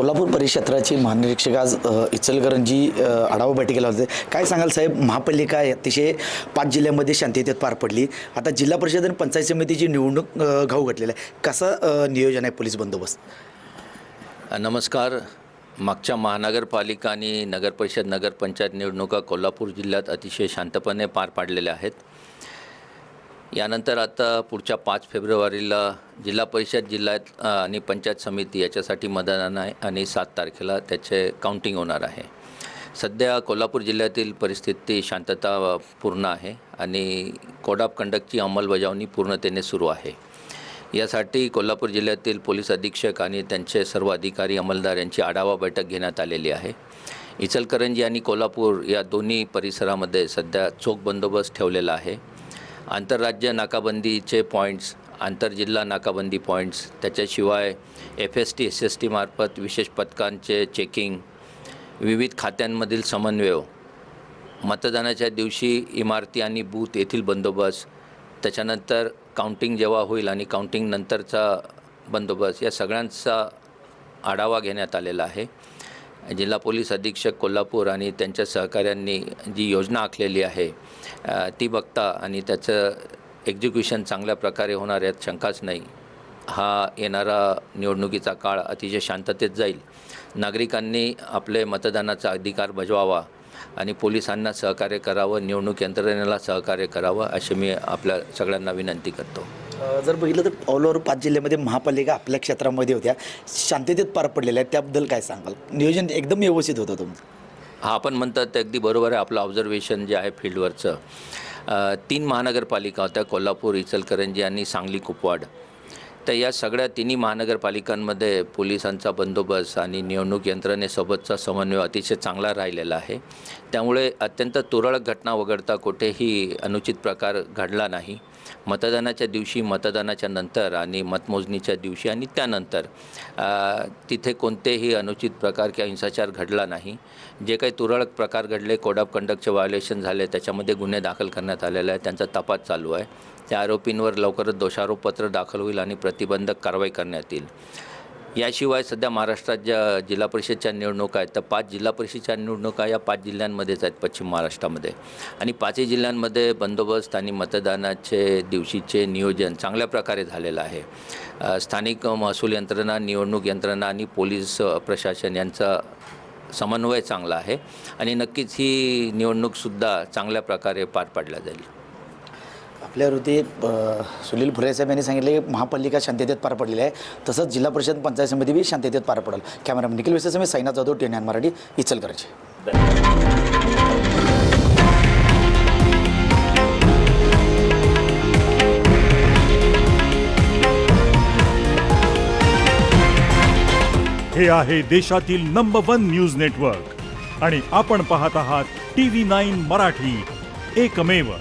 कोल्हापूर परिक्षेत्राची महानिरीक्षक आज इचलकरंजी आढावा बैठकीला होते. काय सांगाल साहेब, महापालिका अतिशय 5 जिल्ह्यांमध्ये शांततेत पार पडली. आता जिल्हा परिषद आणि पंचायत समितीची निवडणूक घाऊ घातलेली आहे. कसं नियोजन आहे पोलीस बंदोबस्त? नमस्कार. मागच्या महानगरपालिका आणि नगरपरिषद नगरपंचायत निवडणुका कोल्हापूर जिल्ह्यात अतिशय शांतपणे पार पाडलेल्या आहेत. यानंतर आता पुढच्या 5 फेब्रुवारीला जिल्हा परिषद जिल्ह्यात आणि पंचायत समिती याच्यासाठी मतदान आहे आणि 7 तारखेला त्याचे काउंटिंग होणार आहे. सध्या कोल्हापूर जिल्ह्यातील परिस्थिती शांततापूर्ण आहे आणि कोड ऑफ कंडक्टची अंमलबजावणी पूर्णतेने सुरू आहे. यासाठी कोल्हापूर जिल्ह्यातील पोलीस अधीक्षक आणि त्यांचे सर्व अधिकारी अंमलदार यांची आढावा बैठक घेण्यात आलेली आहे. इचलकरंजी आणि कोल्हापूर या दोन्ही परिसरामध्ये सध्या चोख बंदोबस्त ठेवलेला आहे. आंतरराज्य नाकाबंदीचे पॉईंट्स, आंतरजिल्हा नाकाबंदी पॉईंट्स, त्याच्याशिवाय FST SST मार्फत विशेष पथकांचे चेकिंग, विविध खात्यांमधील समन्वय, मतदानाच्या दिवशी इमारती आणि बूथ येथील बंदोबस्त, त्याच्यानंतर काउंटिंग जेव्हा होईल आणि काउंटिंग नंतरचा बंदोबस्त, या सगळ्यांचा आढावा घेण्यात आलेला आहे. जिल्हा पोलीस अधीक्षक कोल्हापूर आणि त्यांच्या सहकाऱ्यांनी जी योजना आखलेली आहे ती बघता आणि त्याचं एक्झिक्युशन चांगल्या प्रकारे होणार यात शंकाच नाही. हा येणारा निवडणुकीचा काळ अतिशय शांततेत जाईल. नागरिकांनी आपले मतदानाचा अधिकार बजवावा आणि पोलिसांना सहकार्य करावं, निवडणूक यंत्रणेला सहकार्य करावं अशी मी आपल्या सगळ्यांना विनंती करतो. जर बघितलं तर ऑल ओव्हर 5 जिल्ह्यामध्ये महापालिका आपल्या क्षेत्रामध्ये होत्या, शांततेत पार पडलेल्या आहेत. त्याबद्दल काय सांगाल? नियोजन एकदम व्यवस्थित होतं तुमचं? हा, आपण म्हणतात ते अगदी बरोबर आहे. आपलं ऑब्झर्वेशन जे आहे फील्डवरचं, 3 महानगरपालिका होत्या, कोल्हापूर, इचलकरंजी आणि सांगली कुपवाड. तर या सगळ्या तिन्ही महानगरपालिकांमध्ये पोलिसांचा बंदोबस्त आणि निवडणूक यंत्रणेसोबतचा समन्वय अतिशय चांगला राहिलेला आहे. त्यामुळे अत्यंत तुरळक घटना वगळता कुठेही अनुचित प्रकार घडला नाही. मतदानाच्या दिवशी, मतदानाच्या नंतर आणि मतमोजणीच्या दिवशी आणि त्यानंतर तिथे कोणतेही अनुचित प्रकार किंवा हिंसाचार घडला नाही. जे काही तुरळक प्रकार घडले, कोड ऑफ कंडक्टचे व्हायोलेशन झाले, त्याच्यामध्ये गुन्हे दाखल करण्यात आलेले आहे. त्यांचा तपास चालू आहे. त्या आरोपींवर लवकरच दोषारोपपत्र दाखल होईल आणि प्रतिबंधक कारवाई करण्यात येईल. याशिवाय सध्या महाराष्ट्रात ज्या जिल्हा परिषदच्या निवडणुका आहेत, तर 5 जिल्हा परिषदच्या निवडणुका या 5 जिल्ह्यांमध्येच आहेत, पश्चिम महाराष्ट्रामध्ये. आणि 5ही जिल्ह्यांमध्ये बंदोबस्त आणि मतदानाचे दिवशीचे नियोजन चांगल्या प्रकारे झालेलं आहे. स्थानिक महसूल यंत्रणा, निवडणूक यंत्रणा आणि पोलीस प्रशासन यांचा समन्वय चांगला आहे आणि नक्कीच ही निवडणूकसुद्धा चांगल्या प्रकारे पार पाडल्या जाईल. आपल्यावर होते सुनील भुरे साहेब यांनी सांगितले की महापालिका शांततेत पार पडलेली आहे, तसंच जिल्हा परिषद पंचायत समिती बी शांततेत पार पडेल. कॅमेरामॅन निखिल विसेस, मी साईनाथ जाधव, TN मराठी, इचलकरंजी. हे आहे देशातील नंबर 1 न्यूज नेटवर्क आणि आपण पाहत आहात TV9 मराठी, एकमेव.